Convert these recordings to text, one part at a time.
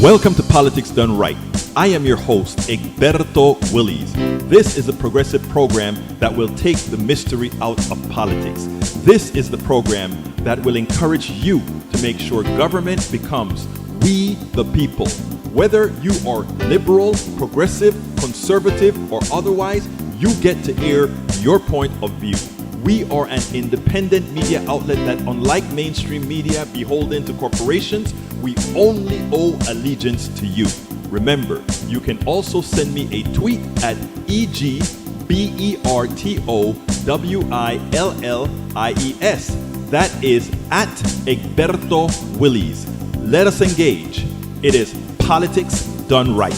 Welcome to Politics Done Right. I am your host, Egberto Willies. This is a progressive program that will take the mystery out of politics. This is the program that will encourage you to make sure government becomes we the people. Whether you are liberal, progressive, conservative, or otherwise, you get to air your point of view. We are an independent media outlet that, unlike mainstream media beholden to corporations, we only owe allegiance to you. Remember, you can also send me a tweet at EGBERTOWILLIES. That is at Egberto Willies. Let us engage. It is Politics Done Right.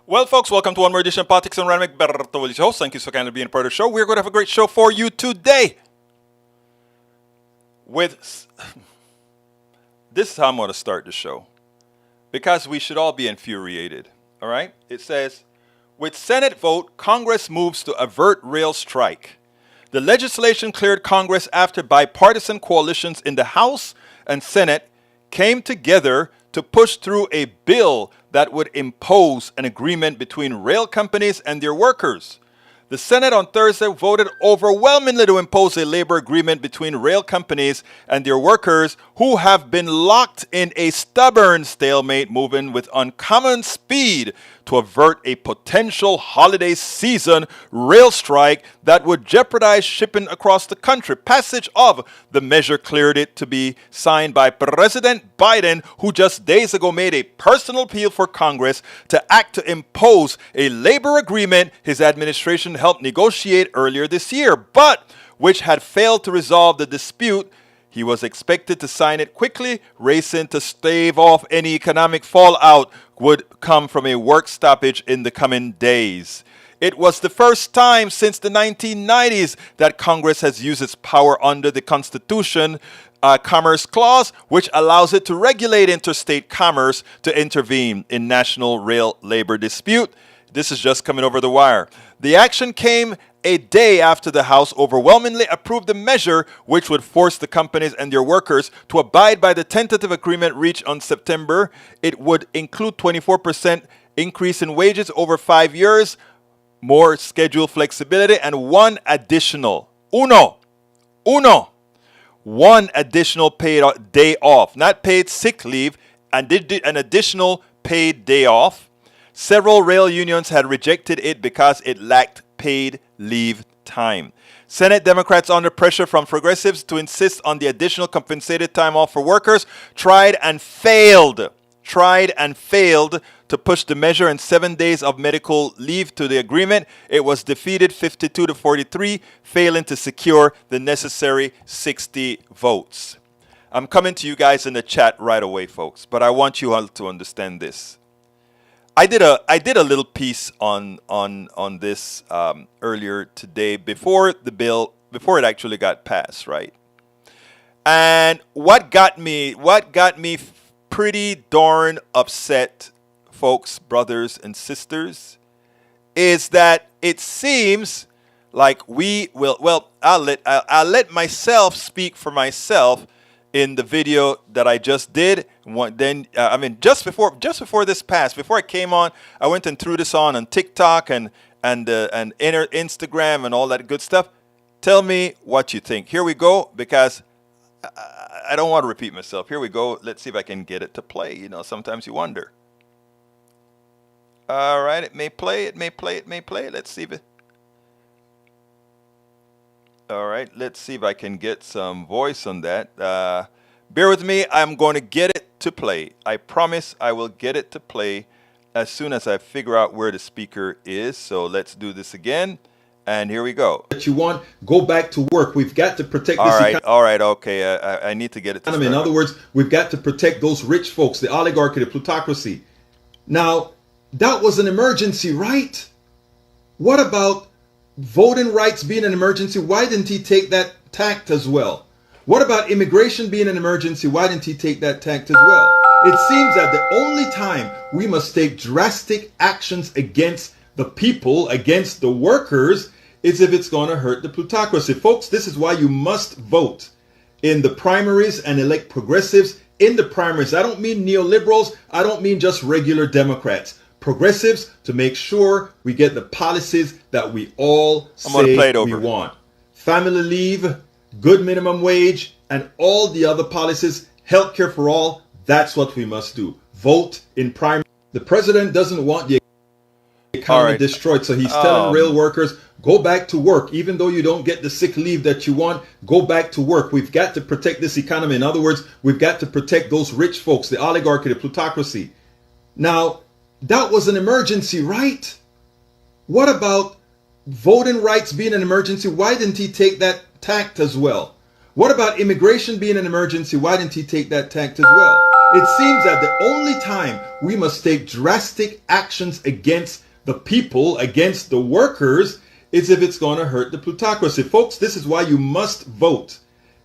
Well, folks, welcome to one more edition of Politics Done Right. I'm Egberto Willies, your host. Thank you so kindly for being a part of the show. We're going to have a great show for you today. This is how I'm going to start the show, because we should all be infuriated. All right? It says, with Senate vote, Congress moves to avert rail strike. The legislation cleared Congress after bipartisan coalitions in the House and Senate came together to push through a bill that would impose an agreement between rail companies and their workers. The Senate on Thursday voted overwhelmingly to impose a labor agreement between rail companies and their workers who have been locked in a stubborn stalemate, moving with uncommon speed to avert a potential holiday season rail strike that would jeopardize shipping across the country. Passage of the measure cleared it to be signed by President Biden, who just days ago made a personal appeal for Congress to act to impose a labor agreement his administration helped negotiate earlier this year, but which had failed to resolve the dispute. He was expected to sign it quickly, racing to stave off any economic fallout would come from a work stoppage in the coming days. It was the first time since the 1990s that Congress has used its power under the Constitution Commerce Clause, which allows it to regulate interstate commerce to intervene in national rail labor dispute. This is just coming over the wire. The action came a day after the House overwhelmingly approved the measure, which would force the companies and their workers to abide by the tentative agreement reached on September. It would include 24% increase in wages over 5 years, more schedule flexibility, and one additional paid day off, not paid sick leave, and an additional paid day off. Several rail unions had rejected it because it lacked paid leave time. Senate Democrats, under pressure from progressives to insist on the additional compensated time off for workers, tried and failed to push the measure and 7 days of medical leave to the agreement. It was defeated 52-43, failing to secure the necessary 60 votes. I'm coming to you guys in the chat right away, folks, but I want you all to understand this. I did a little piece on this earlier today before it actually got passed, right? And what got me pretty darn upset, folks, brothers and sisters, is that it seems like we will. Well, I'll let myself speak for myself. In the video that I just did, just before this passed, before I came on, I went and threw this on TikTok and Instagram and all that good stuff. Tell me what you think. Here we go, because I don't want to repeat myself. Here we go. Let's see if I can get it to play. You know, sometimes you wonder. All right, it may play. Let's see if it. All right, let's see if I can get some voice on that. Bear with me. I'm going to get it to play. I promise I will get it to play as soon as I figure out where the speaker is. So let's do this again. And here we go. That you want, go back to work. We've got to protect this economy. All right, okay. I need to get it to start. In other words, we've got to protect those rich folks, the oligarchy, the plutocracy. Now, that was an emergency, right? What about voting rights being an emergency? Why didn't he take that tact as well? What about immigration being an emergency? Why didn't he take that tact as well? It seems that the only time we must take drastic actions against the people, against the workers, is if it's going to hurt the plutocracy. Folks, this is why you must vote. in the primaries and elect progressives in the primaries. I don't mean neoliberals. I don't mean just regular Democrats. Progressives, to make sure we get the policies that we all say we want. Family leave, good minimum wage, and all the other policies, healthcare for all. That's what we must do. Vote in primary. The president doesn't want the economy destroyed, so he's telling rail workers, go back to work. Even though you don't get the sick leave that you want, go back to work. We've got to protect this economy. In other words, we've got to protect those rich folks, the oligarchy, the plutocracy. Now, that was an emergency, right? What about voting rights being an emergency? Why didn't he take that tact as well? What about immigration being an emergency? Why didn't he take that tact as well? It seems that the only time we must take drastic actions against the people, against the workers, is if it's going to hurt the plutocracy. Folks, this is why you must vote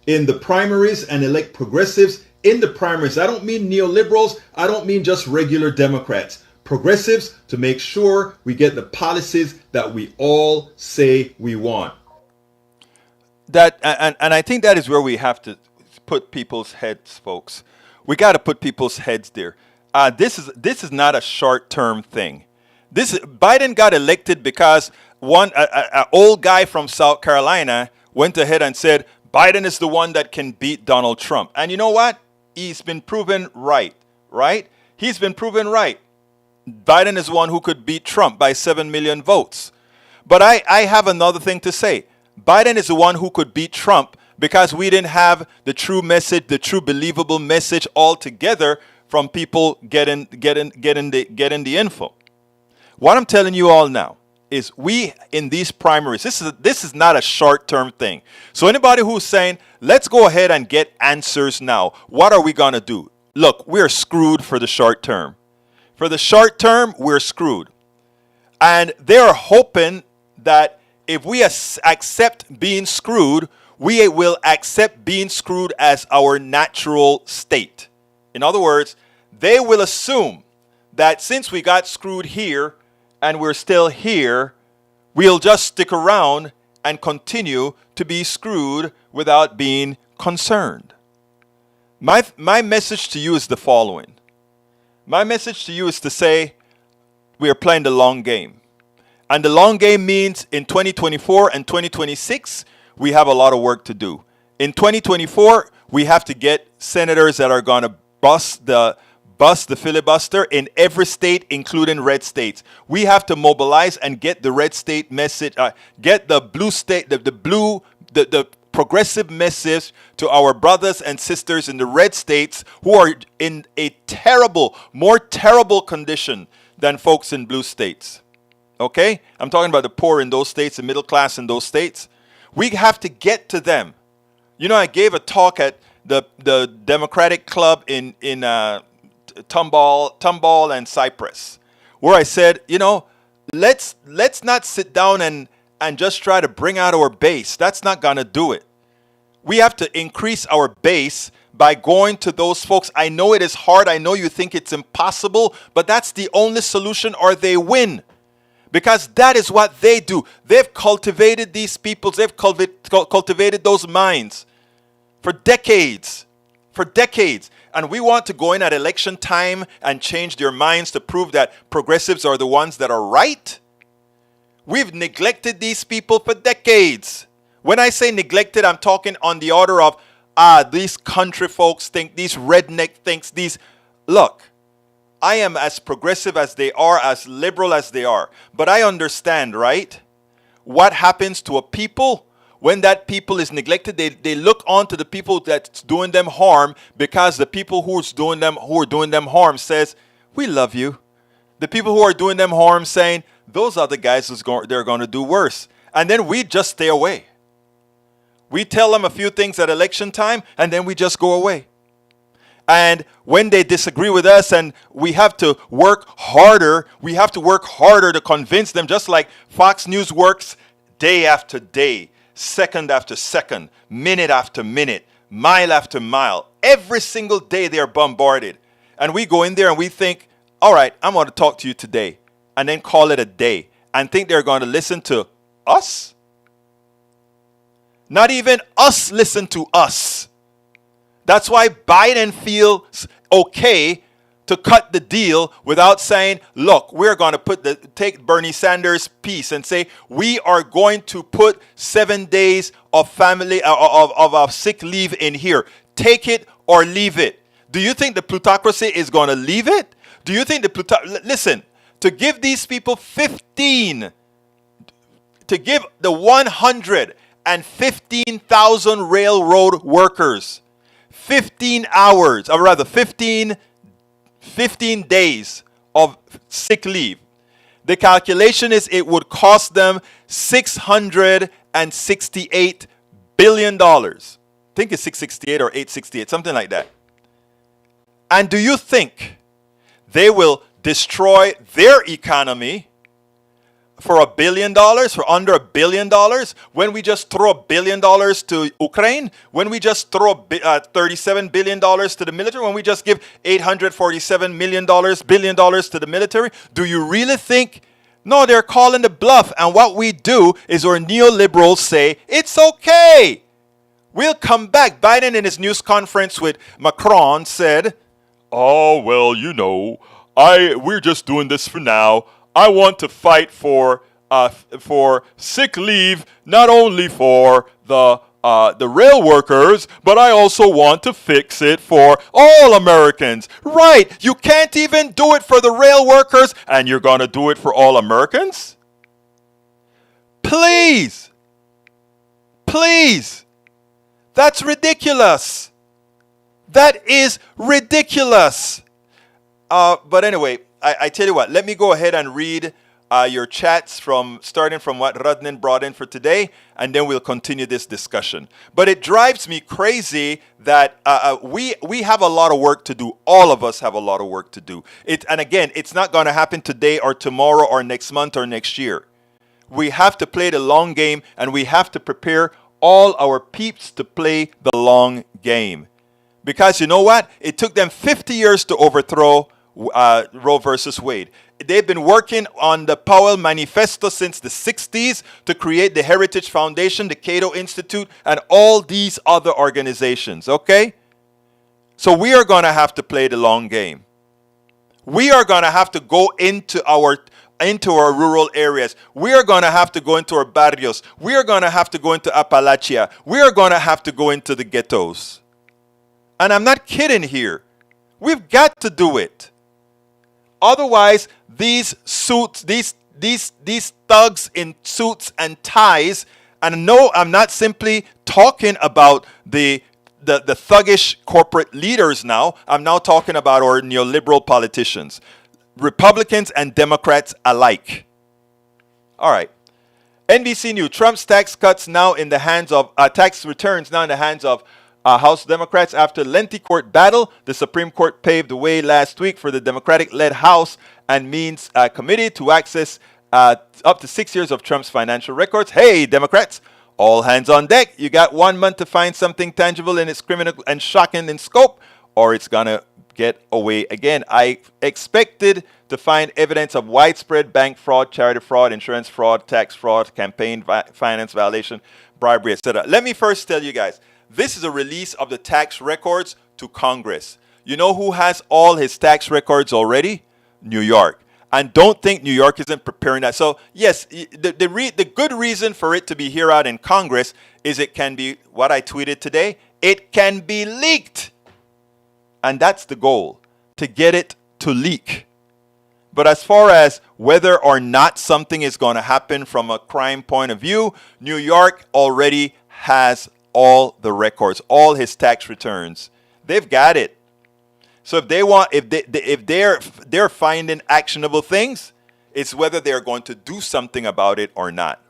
in the primaries and elect progressives in the primaries. I don't mean neoliberals. I don't mean just regular Democrats. Progressives, to make sure we get the policies that we all say we want. That and I think that is where we have to put people's heads, folks. We got to put people's heads there. This is not a short-term thing. Biden got elected because an old guy from South Carolina went ahead and said Biden is the one that can beat Donald Trump. And you know what? He's been proven right? He's been proven right. Biden is one who could beat Trump by 7 million votes. But I have another thing to say. Biden is the one who could beat Trump because we didn't have the true message, the true believable message altogether from people getting the info. What I'm telling you all now is we in these primaries, this is not a short-term thing. So anybody who's saying, let's go ahead and get answers now, what are we going to do? Look, we're screwed for the short term. For the short term, we're screwed. And they're hoping that if we accept being screwed, we will accept being screwed as our natural state. In other words, they will assume that since we got screwed here and we're still here, we'll just stick around and continue to be screwed without being concerned. My message to you is the following. My message to you is to say we are playing the long game. And the long game means in 2024 and 2026, we have a lot of work to do. In 2024, we have to get senators that are going to bust the filibuster in every state, including red states. We have to mobilize and get the red state message, get the blue state, the progressive message to our brothers and sisters in the red states who are in a more terrible condition than folks in blue states. Okay? I'm talking about the poor in those states, the middle class in those states. We have to get to them. You know, I gave a talk at the Democratic Club in Tomball and Cypress, where I said, you know, let's not sit down and just try to bring out our base. That's not going to do it. We have to increase our base by going to those folks. I know it is hard. I know you think it's impossible, but that's the only solution or they win. Because that is what they do. They've cultivated these peoples. They've cultivated those minds for decades. For decades. And we want to go in at election time and change their minds to prove that progressives are the ones that are right? We've neglected these people for decades. When I say neglected, I'm talking on the order of, these country folks think, these redneck thinks, look, I am as progressive as they are, as liberal as they are. But I understand, right? What happens to a people when that people is neglected? They look on to the people that's doing them harm because the people who are doing them harm says, we love you. The people who are doing them harm saying, those are the guys they're going to do worse. And then we just stay away. We tell them a few things at election time and then we just go away. And when they disagree with us and we have to work harder to convince them, just like Fox News works day after day, second after second, minute after minute, mile after mile. Every single day they are bombarded. And we go in there and we think, all right, I'm going to talk to you today. And then call it a day. And think they're going to listen to us? Not even us listen to us. That's why Biden feels okay to cut the deal without saying, look, we're going to take Bernie Sanders' piece and say, we are going to put 7 days of of sick leave in here. Take it or leave it. Do you think the plutocracy is going to leave it? Do you think listen, to give these people to give the 115,000 railroad workers 15 hours, or rather 15 days of sick leave. The calculation is it would cost them $668 billion. I think it's 668 or 868, something like that. And do you think they will destroy their economy for $1 billion, for under $1 billion, when we just throw $1 billion to Ukraine, when we just throw $37 billion to the military, when we just give $847 billion to the military? Do you really think? No, they're calling the bluff. And what we do is our neoliberals say, it's okay. We'll come back. Biden in his news conference with Macron said, oh, well, we're just doing this for now. I want to fight for sick leave, not only for the rail workers, but I also want to fix it for all Americans. Right? You can't even do it for the rail workers, and you're going to do it for all Americans? Please. That's ridiculous. That is ridiculous. But anyway, I tell you what, let me go ahead and read your chats starting from what Radnin brought in for today, and then we'll continue this discussion. But it drives me crazy that we have a lot of work to do. All of us have a lot of work to do. And again, it's not going to happen today or tomorrow or next month or next year. We have to play the long game, and we have to prepare all our peeps to play the long game. Because you know what? It took them 50 years to overthrow Roe versus Wade. They've been working on the Powell Manifesto since the 60s to create the Heritage Foundation, the Cato Institute, and all these other organizations, okay? So we are going to have to play the long game. We are going to have to go into our rural areas. We are going to have to go into our barrios. We are going to have to go into Appalachia. We are going to have to go into the ghettos. And I'm not kidding here. We've got to do it. Otherwise, these thugs in suits and ties, and no, I'm not simply talking about the thuggish corporate leaders now. I'm now talking about our neoliberal politicians, Republicans and Democrats alike. All right. NBC News, Trump's tax returns now in the hands of House Democrats. After lengthy court battle, the Supreme Court paved the way last week for the Democratic-led House and Means Committee to access up to 6 years of Trump's financial records. Hey, Democrats, all hands on deck. You got 1 month to find something tangible and it's criminal and shocking in scope, or it's going to get away again. I expected to find evidence of widespread bank fraud, charity fraud, insurance fraud, tax fraud, campaign finance violation, bribery, etc. Let me first tell you guys, this is a release of the tax records to Congress. You know who has all his tax records already? New York. And don't think New York isn't preparing that. So yes, the good reason for it to be here out in Congress is it can be, what I tweeted today, it can be leaked. And that's the goal, to get it to leak. But as far as whether or not something is going to happen from a crime point of view, New York already has all the records, all his tax returns. They've got it. So if they're finding actionable things, it's whether they're going to do something about it or not.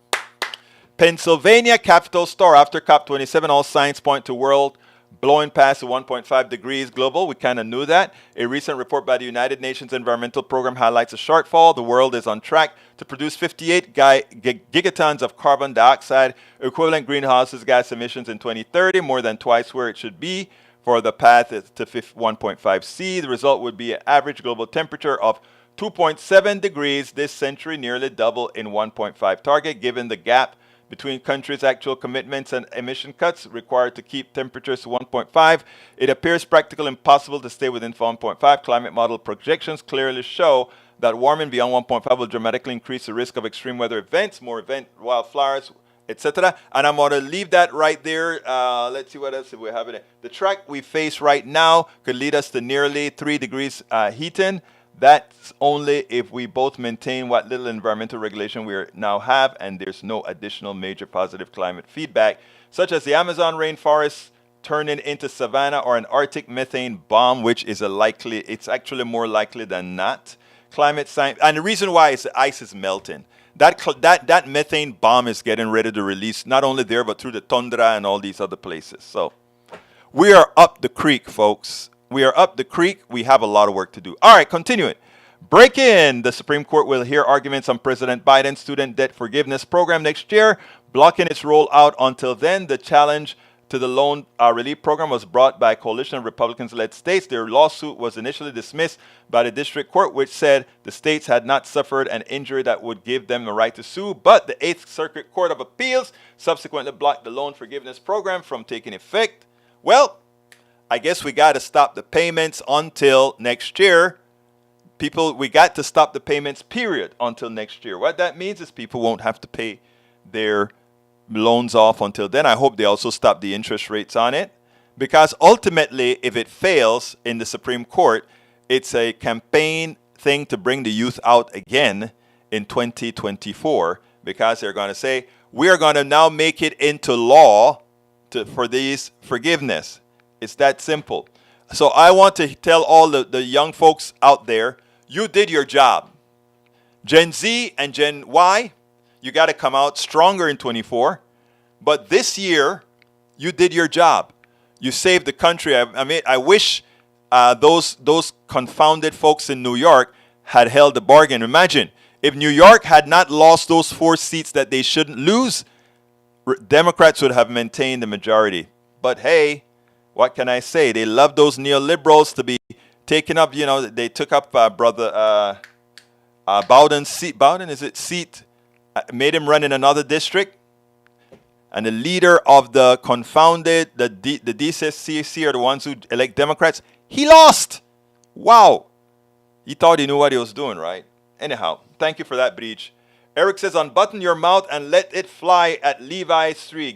Pennsylvania Capitol Star, after COP27, all signs point to world blowing past the 1.5 degrees global. We kind of knew that. A recent report by the United Nations Environmental Program highlights a shortfall. The world is on track to produce 58 gigatons of carbon dioxide equivalent greenhouse gas emissions in 2030, more than twice where it should be for the path to 1.5 C. The result would be an average global temperature of 2.7 degrees this century, nearly double in 1.5 target. Given the gap between countries' actual commitments and emission cuts required to keep temperatures to 1.5. It appears practically impossible to stay within 1.5. Climate model projections clearly show that warming beyond 1.5 will dramatically increase the risk of extreme weather events, more wildfires, etc. And I'm going to leave that right there. Let's see what else we have in it. The track we face right now could lead us to nearly 3 degrees heating. That's only if we both maintain what little environmental regulation we now have, and there's no additional major positive climate feedback, such as the Amazon rainforest turning into savanna or an Arctic methane bomb, which is it's actually more likely than not. Climate science, and the reason why is the ice is melting. That methane bomb is getting ready to release, not only there, but through the tundra and all these other places. So we are up the creek, folks. We are up the creek. We have a lot of work to do. All right, continuing. Break in. The Supreme Court will hear arguments on President Biden's student debt forgiveness program next year, blocking its rollout until then. The challenge to the loan relief program was brought by a coalition of Republicans-led states. Their lawsuit was initially dismissed by the district court, which said the states had not suffered an injury that would give them a right to sue. But the Eighth Circuit Court of Appeals subsequently blocked the loan forgiveness program from taking effect. Well, I guess we got to stop the payments until next year. We got to stop the payments, period, until next year. What that means is people won't have to pay their loans off until then. I hope they also stop the interest rates on it, because ultimately, if it fails in the Supreme Court, it's a campaign thing to bring the youth out again in 2024, because they're going to say, we are going to now make it into law for these forgiveness. It's that simple. So I want to tell all the young folks out there, you did your job. Gen Z and Gen Y, you got to come out stronger in 24. But this year, you did your job. You saved the country. I wish those confounded folks in New York had held the bargain. Imagine, if New York had not lost those 4 seats that they shouldn't lose, Democrats would have maintained the majority. But hey, what can I say? They love those neoliberals to be taken up. You know, they took up Brother Bowden's seat. Bowden, is it seat? Made him run in another district. And the leader of the confounded, the DCSC are the ones who elect Democrats. He lost. Wow. He thought he knew what he was doing, right? Anyhow, thank you for that, Breach. Eric says, unbutton your mouth and let it fly at Levi's 3.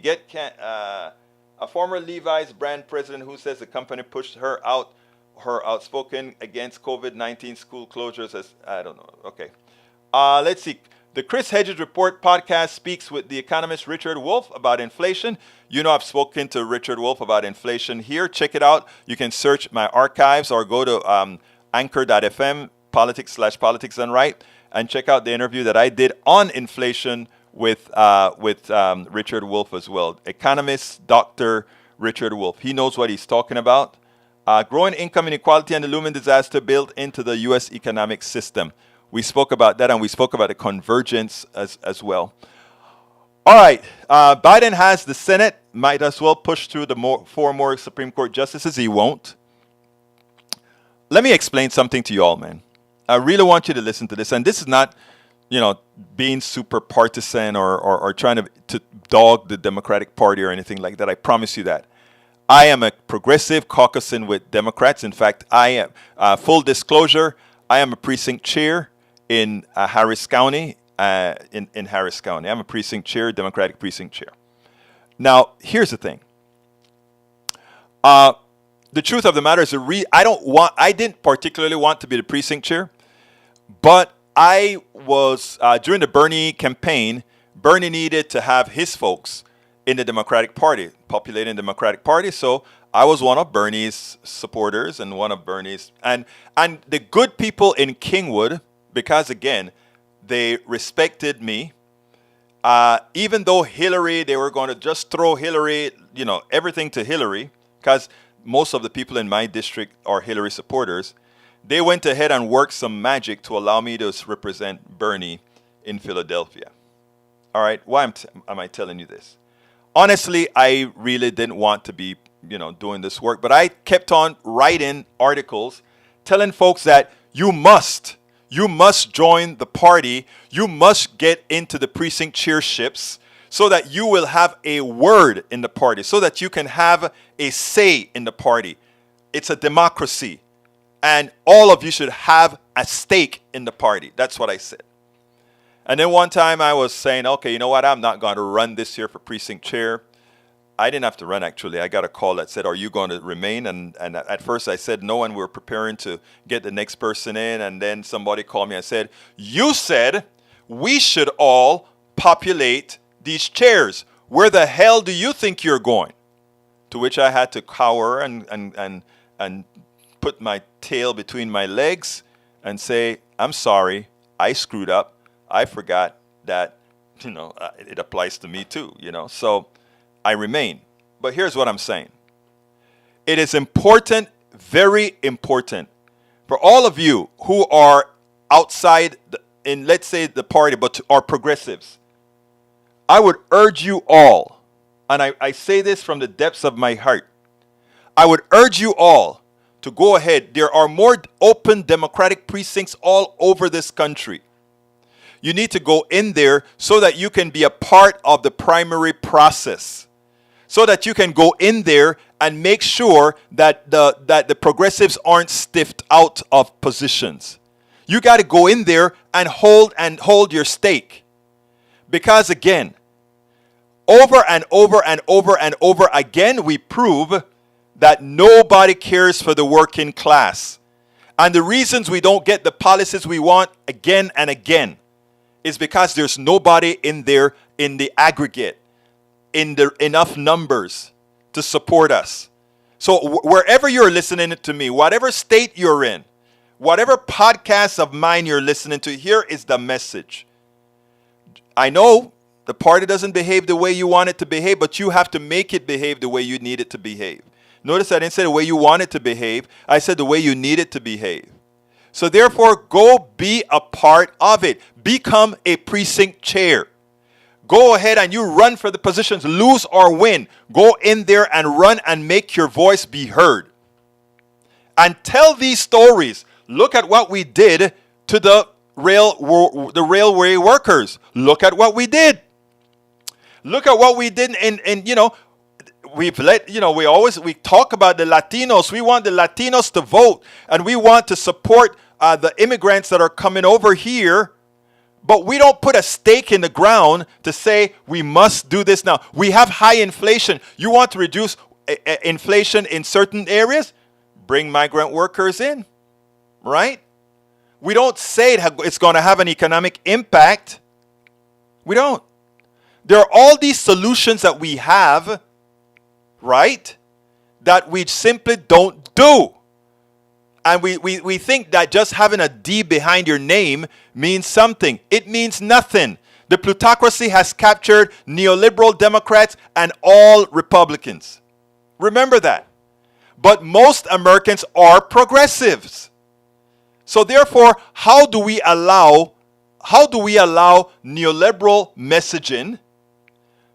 A former Levi's brand president who says the company pushed her outspoken against COVID-19 school closures as, I don't know. Okay. Let's see. The Chris Hedges Report podcast speaks with the economist Richard Wolff about inflation. You know, I've spoken to Richard Wolff about inflation here. Check it out. You can search my archives or go to anchor.fm, politics done right, and check out the interview that I did on inflation with Richard Wolff as well. Economist, Dr. Richard Wolff. He knows what he's talking about. Growing income inequality and the looming disaster built into the U.S. economic system. We spoke about that, and we spoke about the convergence as well. All right. Biden has the Senate. Might as well push through the 4 more Supreme Court justices. He won't. Let me explain something to you all, man. I really want you to listen to this. And this is not, being super partisan or trying to dog the Democratic Party or anything like that. I promise you that. I am a progressive caucusing with Democrats. In fact, I am, full disclosure, I am a precinct chair in Harris County, in Harris County. I'm a precinct chair, Democratic precinct chair. Now, here's the thing. The truth of the matter is, I didn't particularly want to be the precinct chair, but I was, during the Bernie campaign, Bernie needed to have his folks in the Democratic Party, populating the Democratic Party. So I was one of Bernie's supporters and one of Bernie's, and the good people in Kingwood, because again, they respected me. Even though Hillary, they were going to just throw Hillary, everything to Hillary, because most of the people in my district are Hillary supporters. They went ahead and worked some magic to allow me to represent Bernie in Philadelphia. All right, why am I telling you this? Honestly, I really didn't want to be, doing this work, but I kept on writing articles telling folks that you must join the party. You must get into the precinct chairships. so that you will have a word in the party, so that you can have a say in the party. It's a democracy, and all of you should have a stake in the party. That's what I said. And then one time I was saying, okay, you know what? I'm not going to run this year for precinct chair. I didn't have to run, actually. I got a call that said, are you going to remain? And at first I said no, and we were preparing to get the next person in. And then somebody called me and said, you said we should all populate these chairs. Where the hell do you think you're going? To which I had to cower and put my tail between my legs and say, I'm sorry, I screwed up. I forgot that, it applies to me too, So I remain. But here's what I'm saying. It is important, very important, for all of you who are outside, let's say, the party, but are progressives. I would urge you all, and I say this from the depths of my heart, I would urge you all to go ahead. There are more open democratic precincts all over this country. You need to go in there so that you can be a part of the primary process. So that you can go in there and make sure that the progressives aren't stiffed out of positions. You got to go in there and hold your stake. Because again, over and over and over and over again, we prove that nobody cares for the working class. And the reasons we don't get the policies we want again and again is because there's nobody in there in the aggregate, in the enough numbers to support us. So wherever you're listening to me, whatever state you're in, whatever podcast of mine you're listening to, here is the message. I know the party doesn't behave the way you want it to behave, but you have to make it behave the way you need it to behave. Notice I didn't say the way you want it to behave. I said the way you need it to behave. So therefore, go be a part of it. Become a precinct chair. Go ahead and you run for the positions, lose or win. Go in there and run and make your voice be heard. And tell these stories. Look at what we did to the railway workers. Look at what we did. Look at what we did we talk about the Latinos. We want the Latinos to vote, and we want to support the immigrants that are coming over here. But we don't put a stake in the ground to say we must do this now. We have high inflation. You want to reduce inflation in certain areas? Bring migrant workers in, right? We don't say it's going to have an economic impact. We don't. There are all these solutions that we have, right, that we simply don't do. And we think that just having a D behind your name means something. It means nothing. The plutocracy has captured neoliberal Democrats and all Republicans. Remember that. But most Americans are progressives. So therefore, how do we allow neoliberal messaging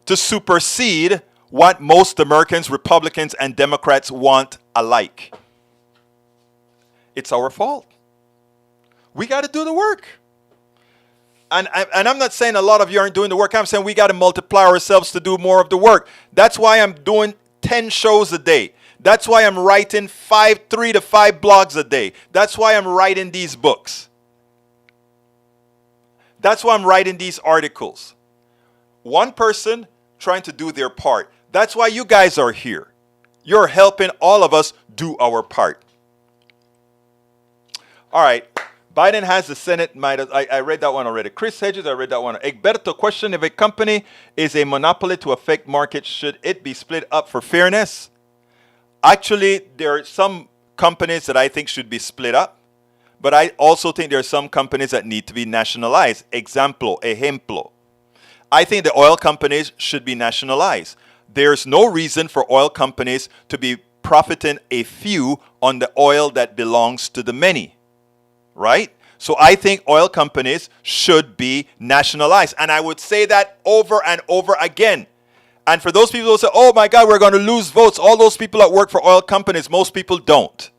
to supersede what most Americans, Republicans, and Democrats want alike? It's our fault. We got to do the work. And I'm not saying a lot of you aren't doing the work. I'm saying we got to multiply ourselves to do more of the work. That's why I'm doing 10 shows a day. That's why I'm writing 3 to 5 blogs a day. That's why I'm writing these books. That's why I'm writing these articles. One person trying to do their part. That's why you guys are here. You're helping all of us do our part. All right. Biden has the Senate. I read that one already. Chris Hedges, I read that one. Egberto, question: if a company is a monopoly to affect markets, should it be split up for fairness? Actually, there are some companies that I think should be split up. But I also think there are some companies that need to be nationalized. Ejemplo. I think the oil companies should be nationalized. There's no reason for oil companies to be profiting a few on the oil that belongs to the many. Right? So I think oil companies should be nationalized. And I would say that over and over again. And for those people who say, oh my God, we're going to lose votes. All those people that work for oil companies, most people don't.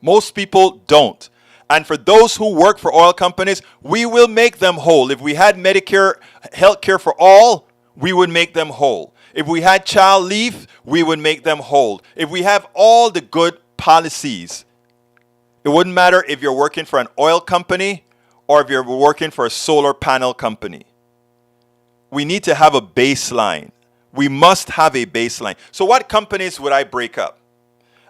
Most people don't. And for those who work for oil companies, we will make them whole. If we had Medicare health care for all, we would make them whole. If we had child leave, we would make them whole. If we have all the good policies, it wouldn't matter if you're working for an oil company or if you're working for a solar panel company. We need to have a baseline. We must have a baseline. So what companies would I break up?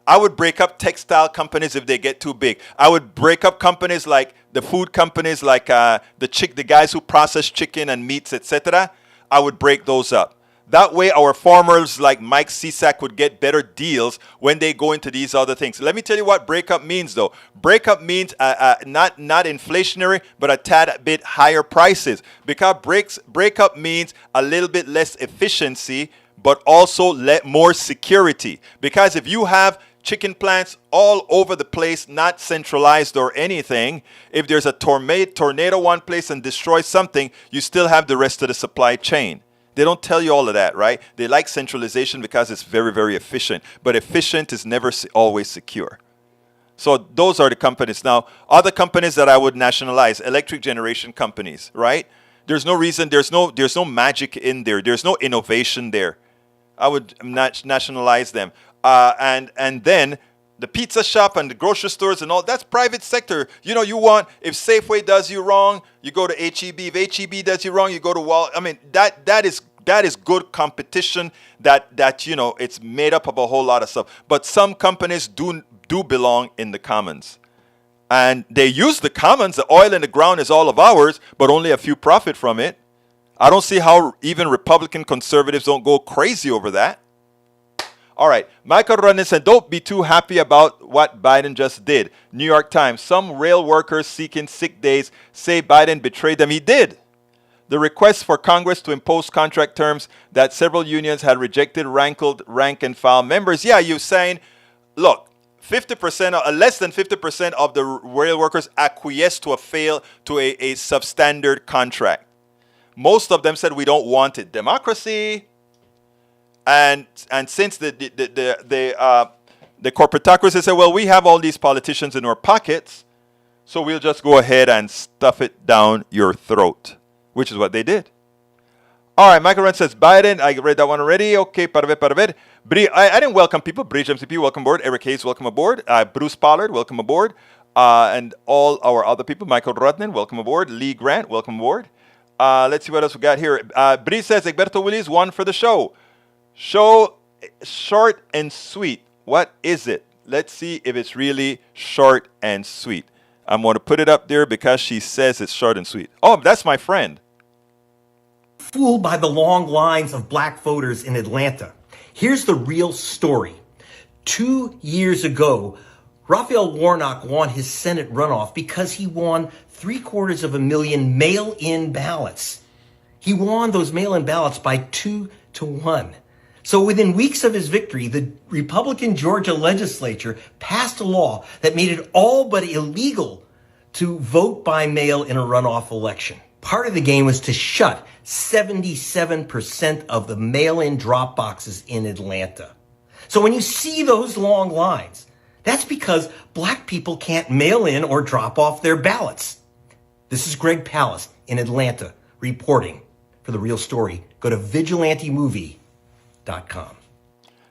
I would break up textile companies if they get too big. I would break up companies like the food companies, like the guys who process chicken and meats, etc. I would break those up. That way, our farmers like Mike Cisak would get better deals when they go into these other things. Let me tell you what breakup means, though. Breakup means not inflationary, but a tad bit higher prices. Because breakup means a little bit less efficiency, but also more security. Because if you have chicken plants all over the place, not centralized or anything, if there's a tornado one place and destroys something, you still have the rest of the supply chain. They don't tell you all of that, right? They like centralization because it's very, very efficient. But efficient is never always secure. So those are the companies. Now, other companies that I would nationalize, electric generation companies, right? There's no reason, there's no magic in there. There's no innovation there. I would nationalize them. And then the pizza shop and the grocery stores and all, that's private sector. You know, if Safeway does you wrong, you go to HEB. If HEB does you wrong, you go to Wal. I mean, that is good competition that it's made up of a whole lot of stuff. But some companies do belong in the commons. And they use the commons. The oil in the ground is all of ours, but only a few profit from it. I don't see how even Republican conservatives don't go crazy over that. All right, Michael Rodney said, don't be too happy about what Biden just did. New York Times, some rail workers seeking sick days say Biden betrayed them. He did. The request for Congress to impose contract terms that several unions had rejected rankled rank and file members. Yeah, you're saying, look, 50% or less than 50% of the rail workers acquiesced to a substandard contract. Most of them said we don't want it. Democracy. And since the corporatocracy said, well, we have all these politicians in our pockets, so we'll just go ahead and stuff it down your throat, which is what they did. All right, Michael Ren says, Biden, I read that one already. Okay, parabet. I didn't welcome people. Bridge MCP, welcome aboard. Eric Hayes, welcome aboard. Bruce Pollard, welcome aboard. And all our other people. Michael Rodnan, welcome aboard. Lee Grant, welcome aboard. Let's see what else we got here. Bri says, Egberto Willis, one for the show. Show short and sweet. What is it? Let's see if it's really short and sweet. I'm going to put it up there because she says it's short and sweet. Oh, that's my friend. Fooled by the long lines of black voters in Atlanta. Here's the real story. 2 years ago, Raphael Warnock won his Senate runoff because he won 750,000 mail-in ballots. He won those mail-in ballots by 2-1. So within weeks of his victory, the Republican Georgia legislature passed a law that made it all but illegal to vote by mail in a runoff election. Part of the game was to shut 77% of the mail-in drop boxes in Atlanta. So when you see those long lines, that's because black people can't mail in or drop off their ballots. This is Greg Palast in Atlanta reporting. For The Real Story, go to vigilantemovie.com.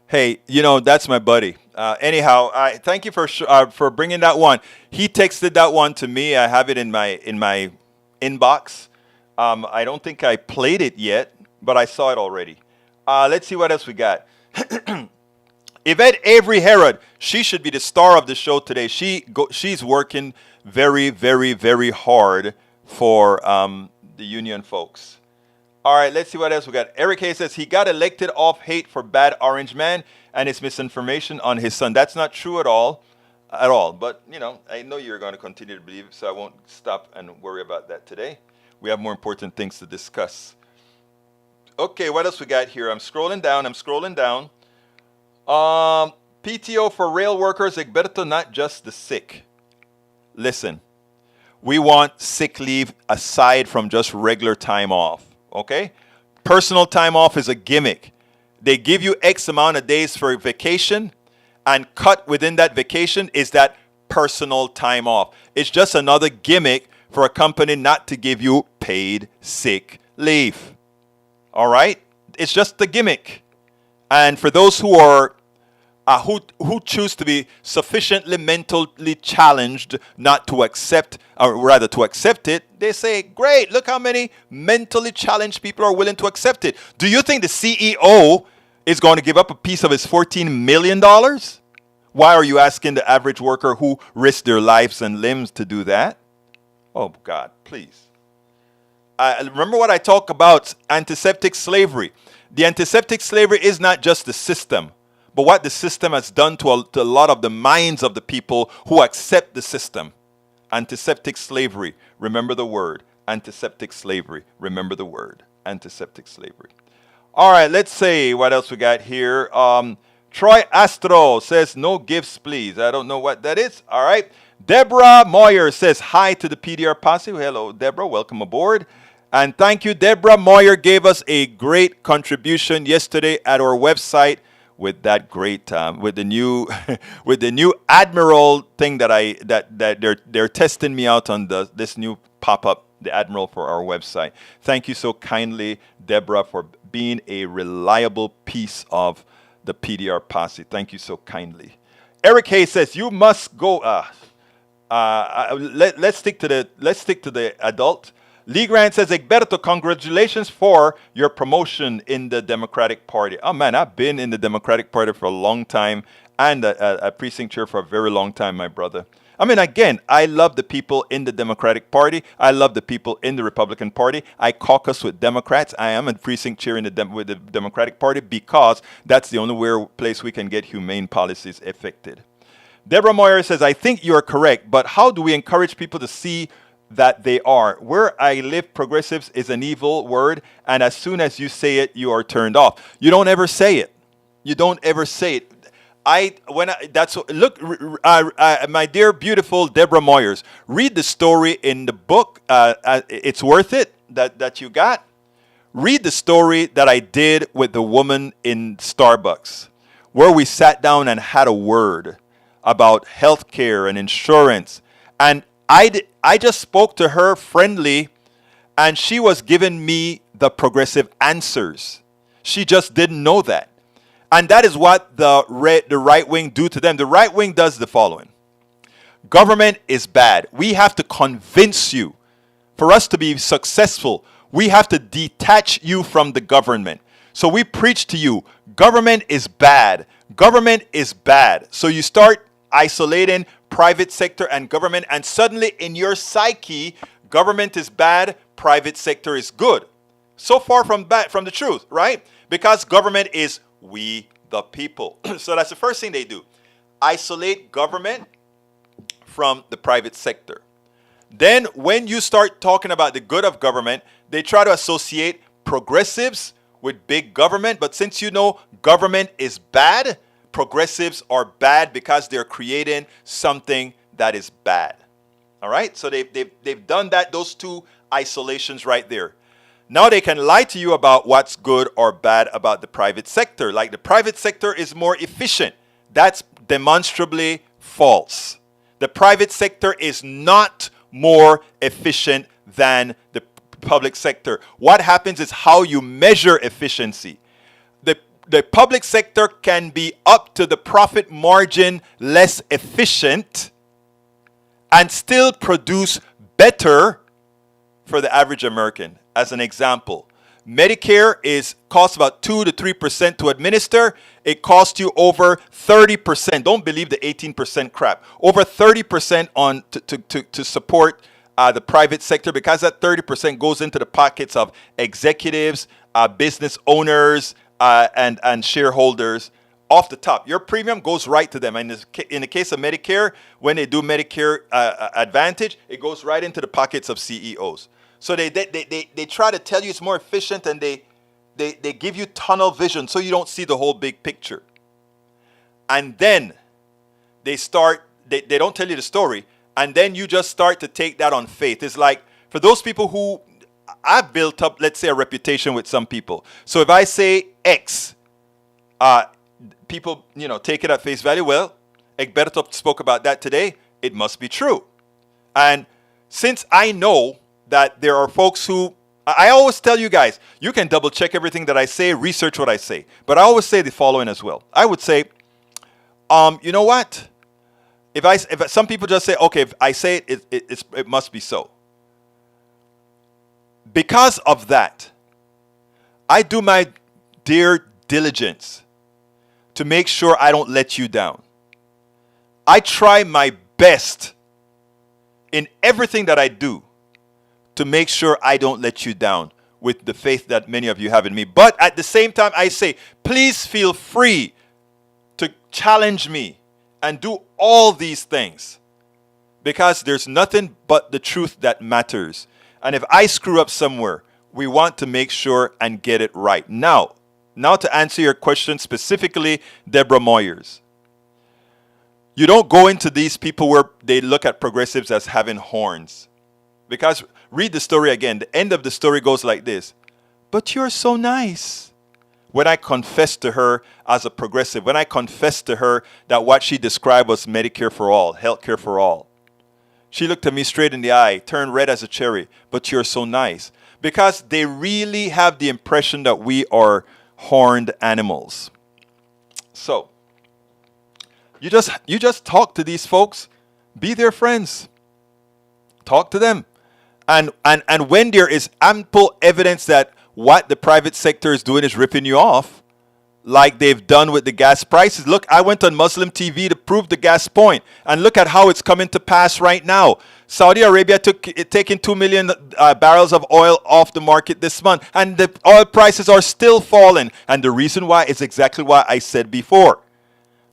Hey, that's my buddy. Anyhow, I thank you for bringing that one. He texted that one to me. I have it in my inbox. I don't think I played it yet, but I saw it already. Let's see what else we got. Yvette Avery Herod, she should be the star of the show today. She's working very, very, very hard for the union folks. All right, let's see what else we got. Eric Hayes says he got elected off hate for bad orange man and his misinformation on his son. That's not true at all. But, I know you're going to continue to believe it, so I won't stop and worry about that today. We have more important things to discuss. Okay, what else we got here? I'm scrolling down. PTO for rail workers, Egberto, not just the sick. Listen, we want sick leave aside from just regular time off. Okay? Personal time off is a gimmick. They give you X amount of days for vacation, and cut within that vacation is that personal time off. It's just another gimmick for a company not to give you paid sick leave. All right? It's just a gimmick. And for those who are who choose to be sufficiently mentally challenged not to accept, or rather to accept it, they say, great, look how many mentally challenged people are willing to accept it. Do you think the CEO is going to give up a piece of his $14 million? Why are you asking the average worker who risked their lives and limbs to do that? Oh, God, please. Remember what I talk about antiseptic slavery. The antiseptic slavery is not just the system, but what the system has done to a lot of the minds of the people who accept the system. Antiseptic slavery, remember the word. Antiseptic slavery, remember the word. Antiseptic slavery. All right, let's see what else we got here. Troy Astro says, no gifts, please. I don't know what that is. All right. Deborah Moyer says, hi to the PDR posse. Hello, Deborah. Welcome aboard. And thank you. Deborah Moyer gave us a great contribution yesterday at our website with that great with the new with the new Admiral thing that they're testing me out on this new pop-up, the Admiral, for our website. Thank you so kindly, Deborah, for being a reliable piece of the PDR posse. Thank you so kindly. Eric Hayes says, you must go. Let's stick to the adult. Lee Grant says, Egberto, congratulations for your promotion in the Democratic Party. Oh, man, I've been in the Democratic Party for a long time and a precinct chair for a very long time, my brother. I mean, again, I love the people in the Democratic Party. I love the people in the Republican Party. I caucus with Democrats. I am a precinct chair with the Democratic Party because that's the only place we can get humane policies effected. Deborah Moyer says, I think you are correct, but how do we encourage people to see that they are? Where I live, progressives is an evil word, and as soon as you say it, you are turned off. You don't ever say it. You don't ever say it. My dear, beautiful Deborah Moyers, read the story in the book. It's worth it that you got. Read the story that I did with the woman in Starbucks, where we sat down and had a word about health care and insurance, and I just spoke to her friendly, and she was giving me the progressive answers. She just didn't know that. And that is what the right wing do to them. The right wing does the following. Government is bad. We have to convince you. For us to be successful, we have to detach you from the government. So we preach to you, government is bad. Government is bad. So you start isolating private sector and government, and suddenly in your psyche, government is bad, private sector is good. So far from the truth, right? Because government is we the people. So that's the first thing they do. Isolate government from the private sector. Then when you start talking about the good of government, they try to associate progressives with big government. But since you know government is bad, progressives are bad because they're creating something that is bad. All right? So they've done that, those two isolations right there. Now they can lie to you about what's good or bad about the private sector. Like the private sector is more efficient. That's demonstrably false. The private sector is not more efficient than the public sector. What happens is how you measure efficiency. The public sector can be up to the profit margin less efficient and still produce better for the average American. As an example, Medicare costs about 2 to 3% to administer. It costs you over 30%. Don't believe the 18% crap. Over 30% on to support the private sector, because that 30% goes into the pockets of executives, business owners, and shareholders off the top. Your premium goes right to them. And in the case of Medicare, when they do Medicare Advantage, it goes right into the pockets of CEOs. So they try to tell you it's more efficient, and they give you tunnel vision so you don't see the whole big picture. And then they don't tell you the story, and then you just start to take that on faith. It's like, for those people who I've built up, let's say, a reputation with some people. So if I say X, people, take it at face value. Well, Egberto spoke about that today. it must be true. And since I know that there are folks who, I always tell you guys, you can double check everything that I say, research what I say. But I always say the following as well. I would say, you know what? If some people just say, okay, if I say it must be so. Because of that, I do my dear diligence to make sure I don't let you down. I try my best in everything that I do to make sure I don't let you down with the faith that many of you have in me. But at the same time, I say, please feel free to challenge me and do all these things, because there's nothing but the truth that matters. And if I screw up somewhere, we want to make sure and get it right. Now to answer your question specifically, Deborah Moyers. You don't go into these people where they look at progressives as having horns. Because read the story again. The end of the story goes like this. But you're so nice. When I confessed to her as a progressive, when I confessed to her that what she described was Medicare for all, health care for all, she looked at me straight in the eye, turned red as a cherry. But you're so nice. Because they really have the impression that we are horned animals. So, you just talk to these folks. Be their friends. Talk to them. And when there is ample evidence that what the private sector is doing is ripping you off, like they've done with the gas prices. Look, I went on Muslim TV to prove the gas point, and look at how it's coming to pass right now. Saudi Arabia taking 2 million barrels of oil off the market this month, and the oil prices are still falling. And the reason why is exactly what I said before.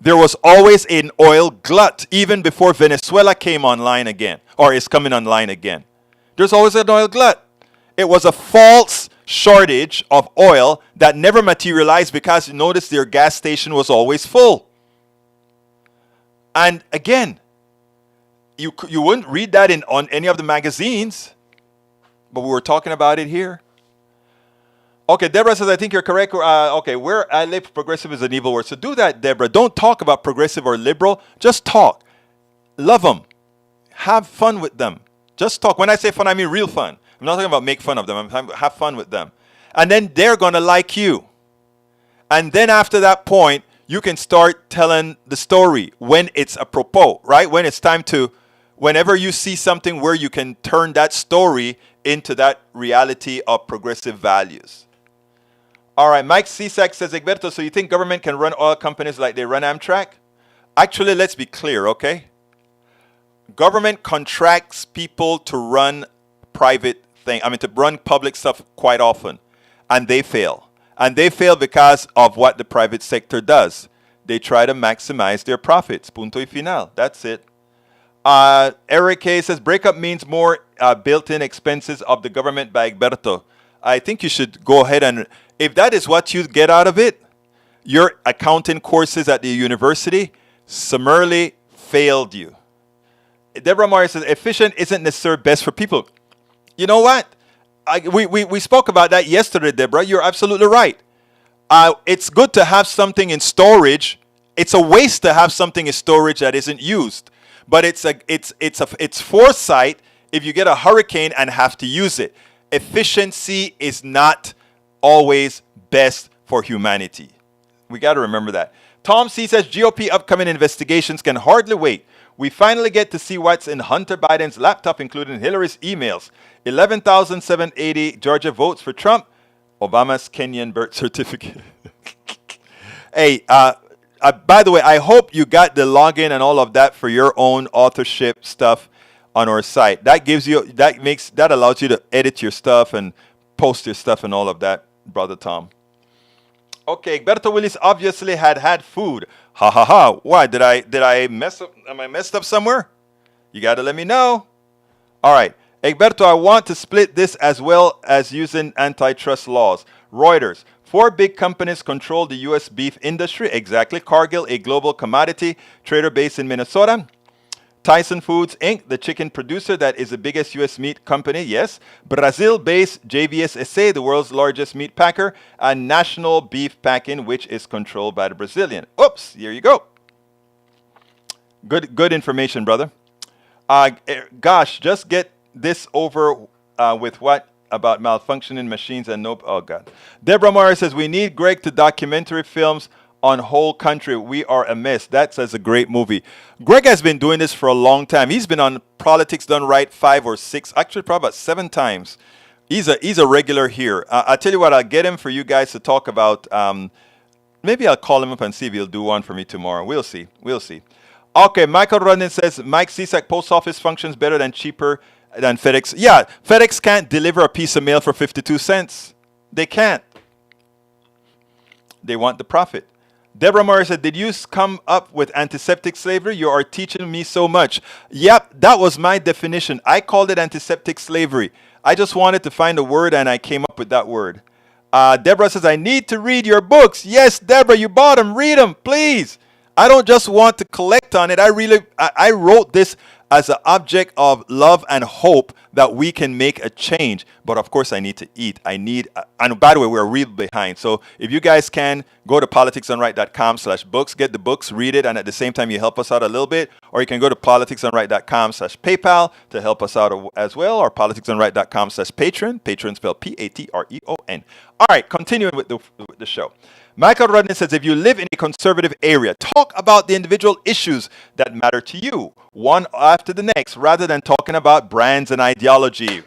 There was always an oil glut even before Venezuela came online again, or is coming online again. There's always an oil glut. It was a false shortage of oil that never materialized because you notice their gas station was always full. And again, you wouldn't read that on any of the magazines, but we were talking about it here. Okay, Deborah says, I think you're correct. Okay, where I live, progressive is an evil word. So do that, Deborah. Don't talk about progressive or liberal. Just talk. Love them. Have fun with them. Just talk. When I say fun, I mean real fun. I'm not talking about make fun of them. I'm talking about have fun with them. And then they're going to like you. And then after that point, you can start telling the story when it's apropos, right? When it's time to, whenever you see something where you can turn that story into that reality of progressive values. All right, Mike Cisak says, Egberto, so you think government can run oil companies like they run Amtrak? Actually, let's be clear, okay? Government contracts people to run to run public stuff quite often. And they fail. And they fail because of what the private sector does. They try to maximize their profits. Punto y final. That's it. Eric K says, breakup means more built-in expenses of the government by Egberto. I think you should go ahead and, if that is what you get out of it, your accounting courses at the university summarily failed you. Deborah Morris says, efficient isn't necessarily best for people. You know what? We spoke about that yesterday, Deborah. You're absolutely right. It's good to have something in storage. It's a waste to have something in storage that isn't used. But it's foresight if you get a hurricane and have to use it. Efficiency is not always best for humanity. We got to remember that. Tom C says GOP upcoming investigations can hardly wait. We finally get to see what's in Hunter Biden's laptop, including Hillary's emails. 11,780 Georgia votes for Trump. Obama's Kenyan birth certificate. Hey, by the way, I hope you got the login and all of that for your own authorship stuff on our site. That allows you to edit your stuff and post your stuff and all of that, Brother Tom. Okay, Egberto Willis obviously had food. Ha ha ha. Why? Did I mess up? Am I messed up somewhere? You got to let me know. All right. Egberto, I want to split this as well as using antitrust laws. Reuters. 4 big companies control the U.S. beef industry. Exactly. Cargill, a global commodity trader based in Minnesota. Tyson Foods, Inc., the chicken producer that is the biggest U.S. meat company, yes. Brazil-based JBS SA, the world's largest meat packer. And National Beef Packing, which is controlled by the Brazilian. Oops, here you go. Good information, brother. Gosh, just get this over with what about malfunctioning machines and nope. Oh God. Deborah Morris says we need Greg to documentary films on whole country. We are a mess. That says a great movie. Greg has been doing this for a long time. He's been on Politics Done Right 5 or 6, actually probably about 7 times. He's a regular here. I'll tell you what, I'll get him for you guys to talk about. Maybe I'll call him up and see if he'll do one for me tomorrow. We'll see. We'll see. Okay, Michael Rudden says, Mike CSAC post office functions better than cheaper than FedEx. Yeah, FedEx can't deliver a piece of mail for 52 cents. They can't. They want the profit. Deborah Morris said, did you come up with antiseptic slavery? You are teaching me so much. Yep, that was my definition. I called it antiseptic slavery. I just wanted to find a word and I came up with that word. Deborah says, I need to read your books. Yes, Deborah, you bought them. Read them, please. I don't just want to collect on it. I wrote this as an object of love and hope that we can make a change. But of course, I need to eat. And by the way, we're real behind. So if you guys can, go to politicsdoneright.com/books, get the books, read it, and at the same time, you help us out a little bit. Or you can go to politicsdoneright.com/PayPal to help us out as well, or politicsdoneright.com/Patreon. Patreon spelled Patreon. All right, continuing with the show. Michael Rudden says, if you live in a conservative area, talk about the individual issues that matter to you, one after the next, rather than talking about brands and ideology.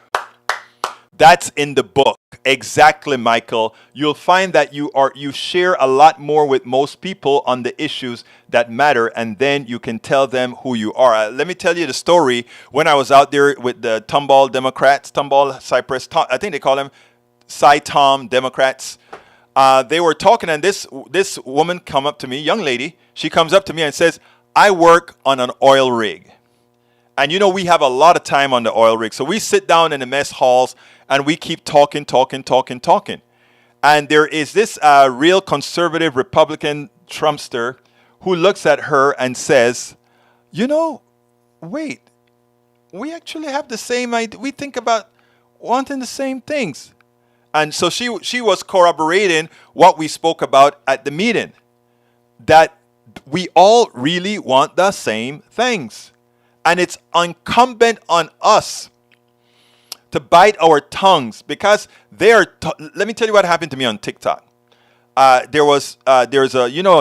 That's in the book. Exactly, Michael. You'll find that you share a lot more with most people on the issues that matter, and then you can tell them who you are. Let me tell you the story. When I was out there with the Tomball Democrats, Tomball Cypress, I think they call them Cy-Tom Democrats. They were talking, and this woman come up to me, young lady. She comes up to me and says, I work on an oil rig. And you know, we have a lot of time on the oil rig. So we sit down in the mess halls and we keep talking. And there is this real conservative Republican Trumpster who looks at her and says, you know, wait, we actually have the same idea. We think about wanting the same things. And so she was corroborating what we spoke about at the meeting, that we all really want the same things. And it's incumbent on us to bite our tongues, because let me tell you what happened to me on TikTok. There's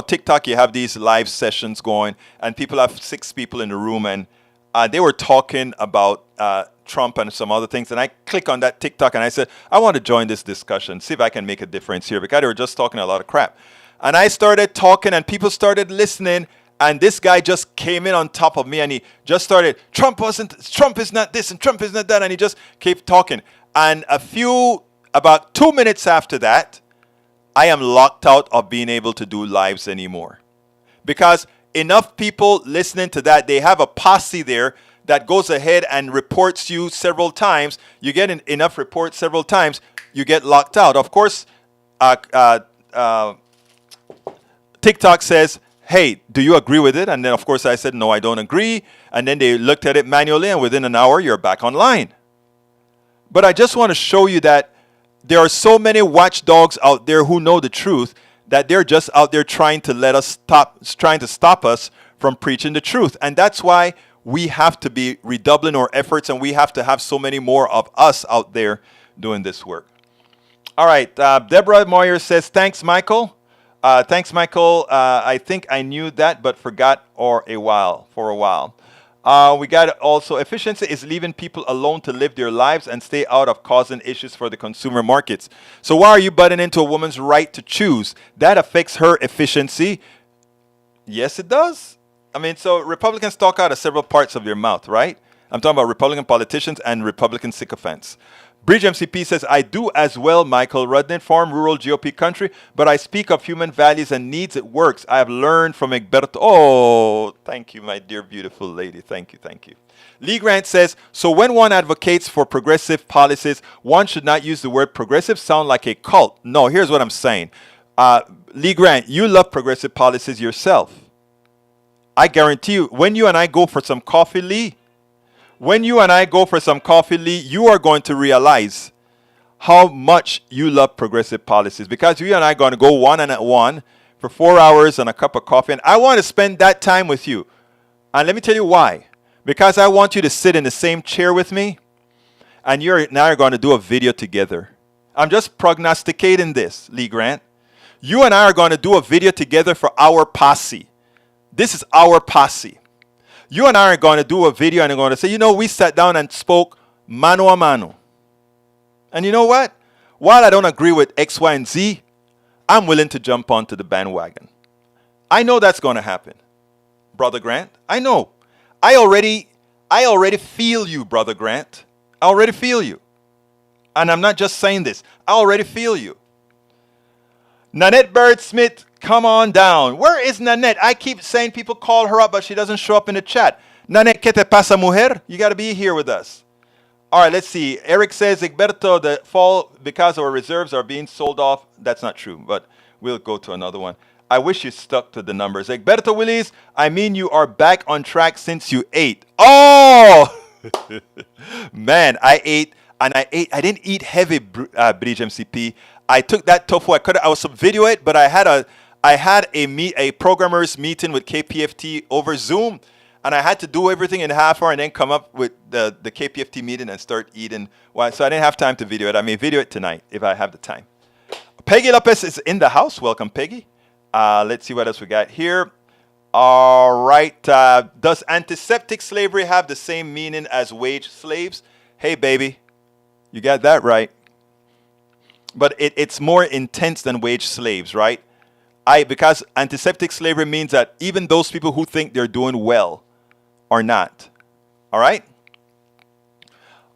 TikTok, you have these live sessions going, and people have 6 people in the room, and they were talking about Trump and some other things, and I click on that TikTok and I said, I want to join this discussion, see if I can make a difference here, because they were just talking a lot of crap. And I started talking and people started listening, and this guy just came in on top of me and he just started, Trump is not this and Trump is not that, and he just kept talking. And about 2 minutes after that, I am locked out of being able to do lives anymore. Because enough people listening to that, they have a posse there that goes ahead and reports you several times. You get enough reports several times, you get locked out. Of course, TikTok says, hey, do you agree with it? And then, of course, I said, no, I don't agree. And then they looked at it manually, and within an hour, you're back online. But I just want to show you that there are so many watchdogs out there who know the truth, that they're just out there trying to stop us from preaching the truth. And that's why we have to be redoubling our efforts, and we have to have so many more of us out there doing this work. All right. Deborah Moyer says, thanks, Michael. I think I knew that, but forgot for a while. We got also, efficiency is leaving people alone to live their lives and stay out of causing issues for the consumer markets. So why are you butting into a woman's right to choose? That affects her efficiency. Yes, it does. I mean, so Republicans talk out of several parts of their mouth, right? I'm talking about Republican politicians and Republican sycophants. Bridge MCP says, I do as well, Michael Rudden, farm, rural, GOP country, but I speak of human values and needs. It works. I have learned from Egberto. Oh, thank you, my dear, beautiful lady. Thank you. Lee Grant says, so when one advocates for progressive policies, one should not use the word progressive, sound like a cult. No, here's what I'm saying. Lee Grant, you love progressive policies yourself. I guarantee you, when you and I go for some coffee, Lee, you are going to realize how much you love progressive policies, because you and I are going to go one-on-one for 4 hours and a cup of coffee, and I want to spend that time with you. And let me tell you why. Because I want you to sit in the same chair with me, and you're now going to do a video together. I'm just prognosticating this, Lee Grant. You and I are going to do a video together for our posse. This is our posse. You and I are going to do a video and I'm going to say, we sat down and spoke mano a mano. And you know what? While I don't agree with X, Y, and Z, I'm willing to jump onto the bandwagon. I know that's going to happen, Brother Grant. I know. I already feel you, Brother Grant. I already feel you. And I'm not just saying this. I already feel you. Nanette Bird Smith, come on down. Where is Nanette? I keep saying people call her up, but she doesn't show up in the chat. Nanette, ¿qué te pasa, mujer? You got to be here with us. All right, let's see. Eric says, Egberto, the fall because our reserves are being sold off. That's not true, but we'll go to another one. I wish you stuck to the numbers. Egberto Willis, I mean you are back on track since you ate. Oh! Man, I ate. I didn't eat heavy, Bridge MCP. I took that tofu. I was video it, but I had a programmers meeting with KPFT over Zoom, and I had to do everything in half hour and then come up with the KPFT meeting and start eating. Well, so I didn't have time to video it. I may video it tonight if I have the time. Peggy Lopez is in the house. Welcome, Peggy. Let's see what else we got here. All right. Does antiseptic slavery have the same meaning as wage slaves? Hey, baby. You got that right. But it's more intense than wage slaves, right? Because antiseptic slavery means that even those people who think they're doing well are not. All right?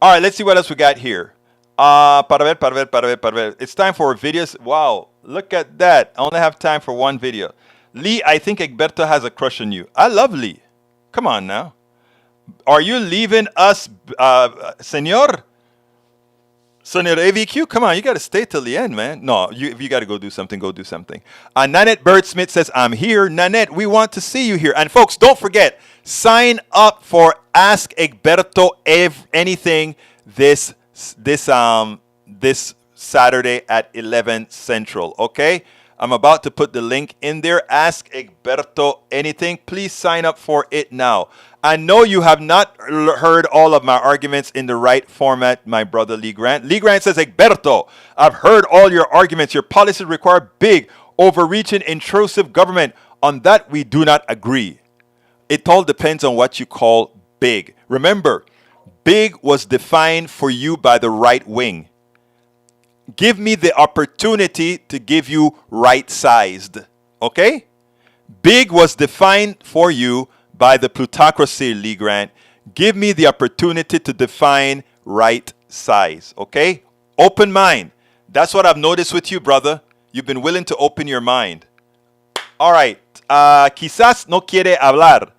All right, let's see what else we got here. Para ver. It's time for videos. Wow, look at that. I only have time for one video. Lee, I think Egberto has a crush on you. I love Lee. Come on now. Are you leaving us, senor? Senor AVQ, come on, you got to stay till the end, man. No, if you got to go do something, go do something. Nanette Bird Smith says, I'm here. Nanette, we want to see you here. And folks, don't forget, sign up for Ask Egberto anything this Saturday at 11 Central, okay? I'm about to put the link in there. Ask Egberto anything. Please sign up for it now. I know you have not heard all of my arguments in the right format, my brother Lee Grant. Lee Grant says, Egberto, I've heard all your arguments. Your policies require big, overreaching, intrusive government. On that, we do not agree. It all depends on what you call big. Remember, big was defined for you by the right wing. Give me the opportunity to give you right-sized. Okay? Big was defined for you by the plutocracy, Lee Grant. Give me the opportunity to define right size. Okay? Open mind. That's what I've noticed with you, brother. You've been willing to open your mind. All right. Quizás no quiere hablar.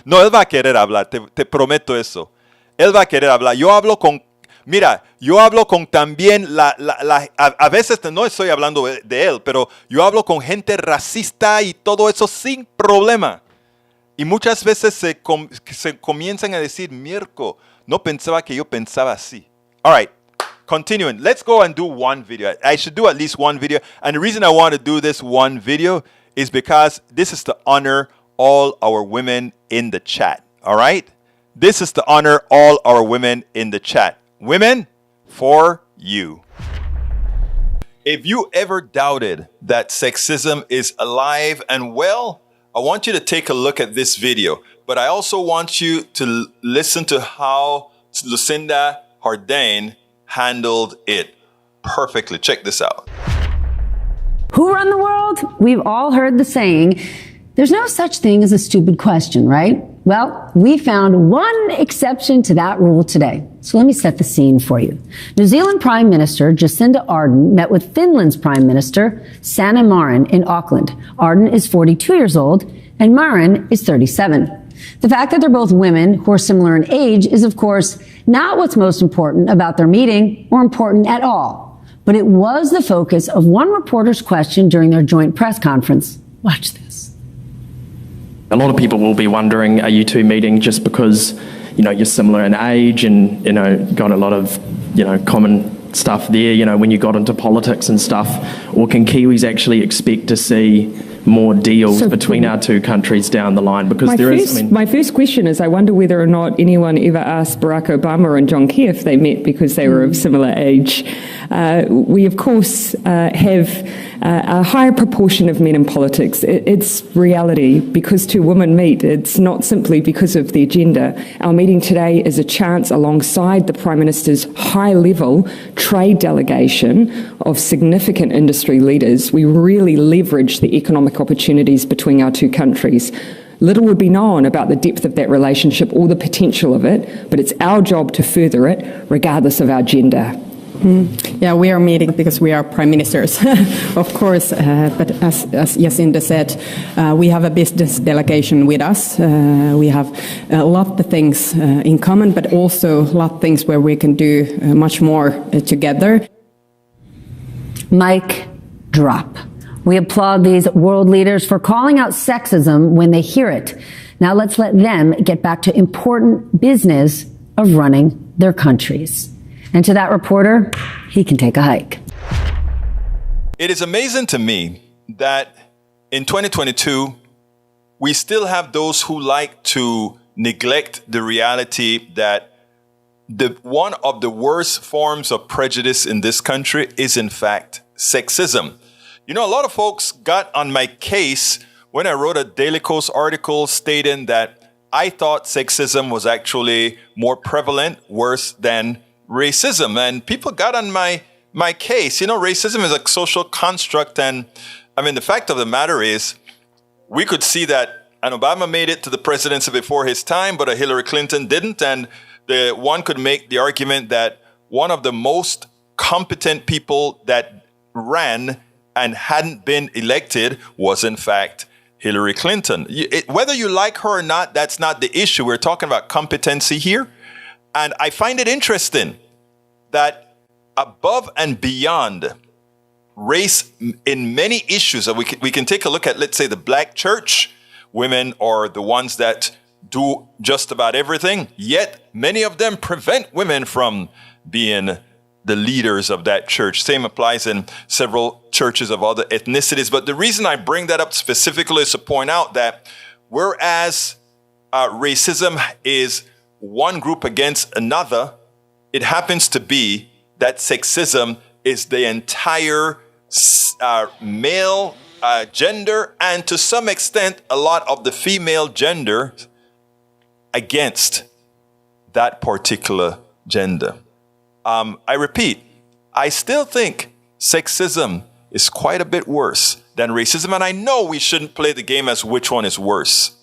No, él va a querer hablar. Te prometo eso. Él va a querer hablar. Yo hablo con también a veces no estoy hablando de él, pero yo hablo con gente racista y todo eso sin problema. Y muchas veces se comienzan a decir, Mirko, no pensaba que yo pensaba así. All right, continuing. Let's go and do one video. I should do at least one video. And the reason I want to do this one video is because this is to honor all our women in the chat. All right? This is to honor all our women in the chat. Women, for you. If you ever doubted that sexism is alive and well, I want you to take a look at this video. But I also want you to listen to how Lucinda Ardern handled it perfectly. Check this out. Who run the world? We've all heard the saying, there's no such thing as a stupid question, right? Well, we found one exception to that rule today. So let me set the scene for you. New Zealand Prime Minister Jacinda Ardern met with Finland's Prime Minister Sanna Marin in Auckland. Ardern is 42 years old and Marin is 37. The fact that they're both women who are similar in age is, of course, not what's most important about their meeting or important at all. But it was the focus of one reporter's question during their joint press conference. Watch this. A lot of people will be wondering, are you two meeting just because, you're similar in age and, got a lot of, common stuff there, when you got into politics and stuff? Or can Kiwis actually expect to see more deals between our two countries down the line? Because my first question is, I wonder whether or not anyone ever asked Barack Obama and John Key if they met because they were of similar age. We, of course, have a higher proportion of men in politics. It's reality. Because two women meet, it's not simply because of their gender. Our meeting today is a chance, alongside the Prime Minister's high-level trade delegation of significant industry leaders, we really leverage the economic opportunities between our two countries. Little would be known about the depth of that relationship or the potential of it, but it's our job to further it, regardless of our gender. Yeah, we are meeting because we are prime ministers, of course. But as Jacinda said, we have a business delegation with us. We have a lot of things in common, but also a lot of things where we can do much more together. Mic drop. We applaud these world leaders for calling out sexism when they hear it. Now let's let them get back to important business of running their countries. And to that reporter, he can take a hike. It is amazing to me that in 2022, we still have those who like to neglect the reality that one of the worst forms of prejudice in this country is, in fact, sexism. You know, a lot of folks got on my case when I wrote a Daily Kos article stating that I thought sexism was actually more prevalent, worse than racism. And people got on my case. You know, racism is a social construct. And I mean, the fact of the matter is, we could see that an Obama made it to the presidency before his time, but a Hillary Clinton didn't. And one could make the argument that one of the most competent people that ran and hadn't been elected was, in fact, Hillary Clinton. Whether you like her or not, that's not the issue. We're talking about competency here. And I find it interesting that above and beyond race in many issues, we can take a look at, let's say, the black church. Women are the ones that do just about everything, yet many of them prevent women from being the leaders of that church. Same applies in several churches of other ethnicities. But the reason I bring that up specifically is to point out that whereas racism is one group against another, it happens to be that sexism is the entire male gender, and to some extent, a lot of the female gender against that particular gender. I repeat, I still think sexism is quite a bit worse than racism, and I know we shouldn't play the game as which one is worse.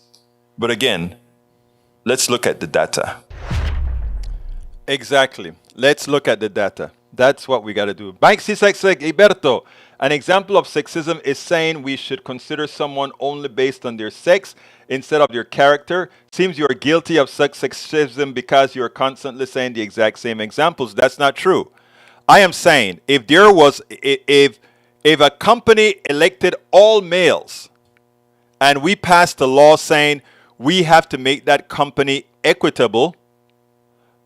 But again, let's look at the data. Exactly. Let's look at the data. That's what we got to do. Mike Iberto, an example of sexism is saying we should consider someone only based on their sex instead of their character. Seems you're guilty of such sexism because you're constantly saying the exact same examples. That's not true. I am saying if a company elected all males and we passed a law saying we have to make that company equitable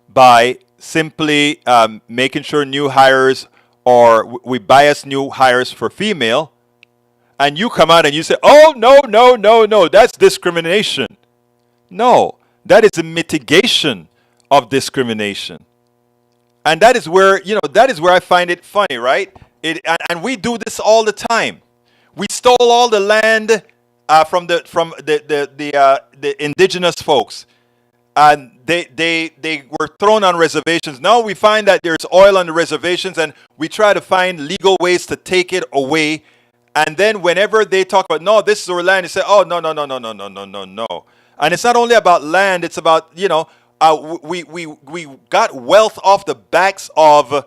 by simply making sure new hires, or we bias new hires for female, and you come out and you say, oh, no, that's discrimination. No, that is a mitigation of discrimination. And that is where, I find it funny, right? And we do this all the time. We stole all the land from the indigenous folks. And they were thrown on reservations. Now we find that there's oil on the reservations, and we try to find legal ways to take it away. And then whenever they talk about, no, this is our land, they say, oh, no. And it's not only about land, it's about, we got wealth off the backs of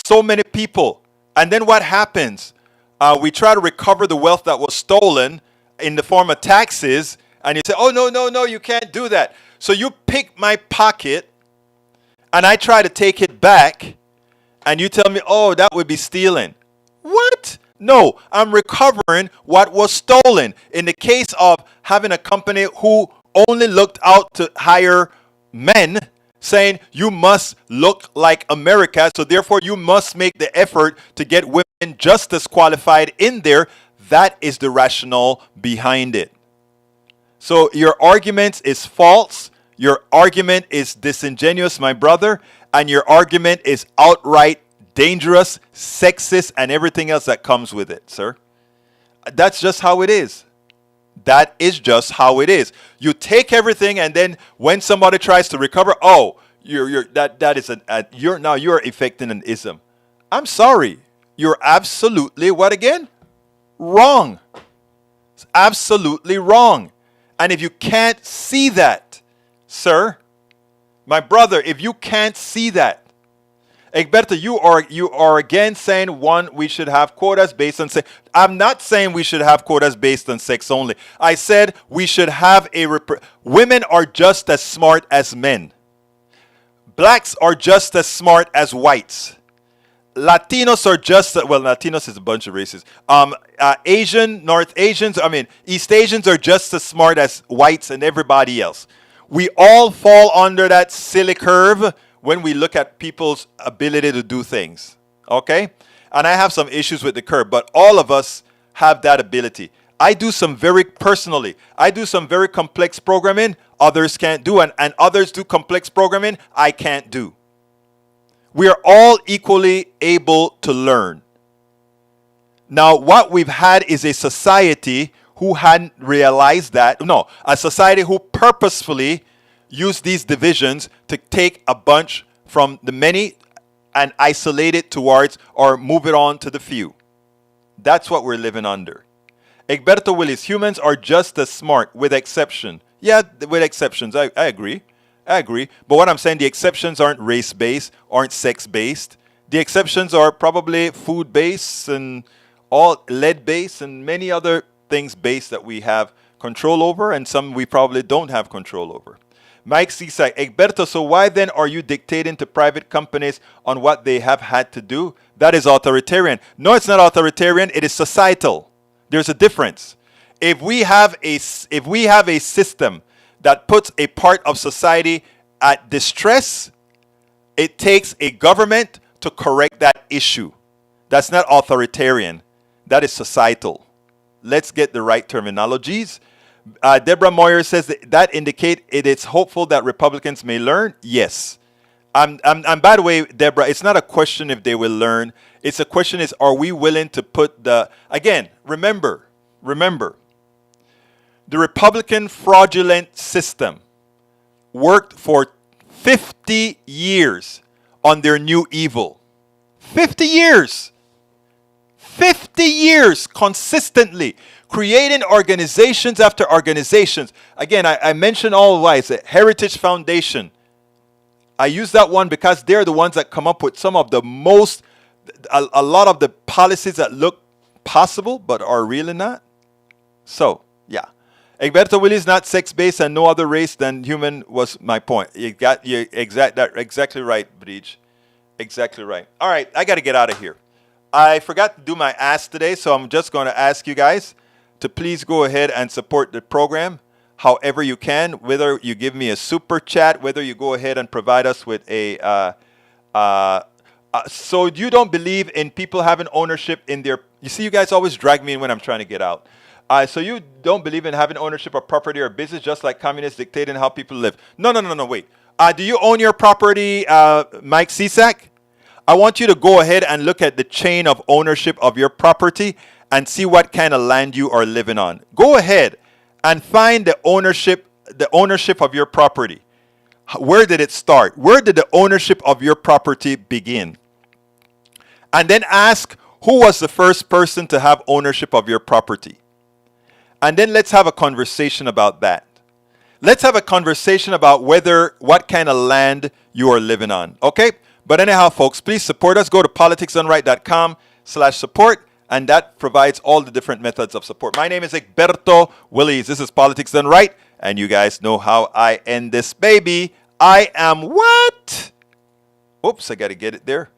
so many people. And then what happens? We try to recover the wealth that was stolen in the form of taxes. And you say, oh, no, you can't do that. So you pick my pocket, and I try to take it back, and you tell me, oh, that would be stealing. What? No, I'm recovering what was stolen. In the case of having a company who only looked out to hire men, saying you must look like America, so therefore you must make the effort to get women just as qualified in there, That is the rationale behind it. So your argument is false. Your argument is disingenuous, my brother. And your argument is outright dangerous, sexist, and everything else that comes with it, sir. That's just how it is. That is just how it is. You take everything, and then when somebody tries to recover, oh, you're affecting an ism. I'm sorry. You're absolutely what again? Wrong. It's absolutely wrong. And if you can't see that, sir, my brother, if you can't see that, Egberto, you are again saying, one, we should have quotas based on sex. I'm not saying we should have quotas based on sex only. I said we should have women are just as smart as men. Blacks are just as smart as whites. Latinos are Latinos is a bunch of races. North Asians, East Asians are just as smart as whites and everybody else. We all fall under that silly curve when we look at people's ability to do things, okay? And I have some issues with the curve, but all of us have that ability. I do some very complex programming others can't do, and others do complex programming I can't do. We are all equally able to learn. Now, what we've had is a society who hadn't realized that. No, a society who purposefully used these divisions to take a bunch from the many and isolate it towards or move it on to the few. That's what we're living under. Egberto Willis, humans are just as smart with exception. Yeah, with exceptions, I agree. But what I'm saying, the exceptions aren't race-based, aren't sex-based. The exceptions are probably food-based and all lead-based and many other things based that we have control over, and some we probably don't have control over. Mike Cisak, Egberto, so why then are you dictating to private companies on what they have had to do? That is authoritarian. No, it's not authoritarian. It is societal. There's a difference. If we have a system that puts a part of society at distress, it takes a government to correct that issue. That's not authoritarian. That is societal. Let's get the right terminologies. Deborah Moyer says that indicate it is hopeful that Republicans may learn. Yes. And by the way, Deborah, it's not a question if they will learn. It's a question is, are we willing to put again, remember, the Republican fraudulent system worked for 50 years on their new evil. 50 years. 50 years consistently. Creating organizations after organizations. Again, I mentioned all the while, the Heritage Foundation. I use that one because they're the ones that come up with some of the a lot of the policies that look possible but are really not. So, yeah. Egberto Willis not sex-based and no other race than human was my point. Exactly right, Bridge. Exactly right. All right, I got to get out of here. I forgot to do my ask today, so I'm just going to ask you guys to please go ahead and support the program however you can, whether you give me a super chat, whether you go ahead and provide us with so you don't believe in people having ownership in their, you see, you guys always drag me in when I'm trying to get out. So you don't believe in having ownership of property or business, just like communists dictating how people live. No, wait. Do you own your property, Mike Cisak? I want you to go ahead and look at the chain of ownership of your property and see what kind of land you are living on. Go ahead and find the ownership of your property. Where did it start? Where did the ownership of your property begin? And then ask, who was the first person to have ownership of your property? And then let's have a conversation about that. Let's have a conversation about what kind of land you are living on. Okay? But anyhow, folks, please support us. Go to politicsdoneright.com/support, and that provides all the different methods of support. My name is Egberto Willis. This is Politics Done Right, and you guys know how I end this baby. I am what? Oops, I got to get it there.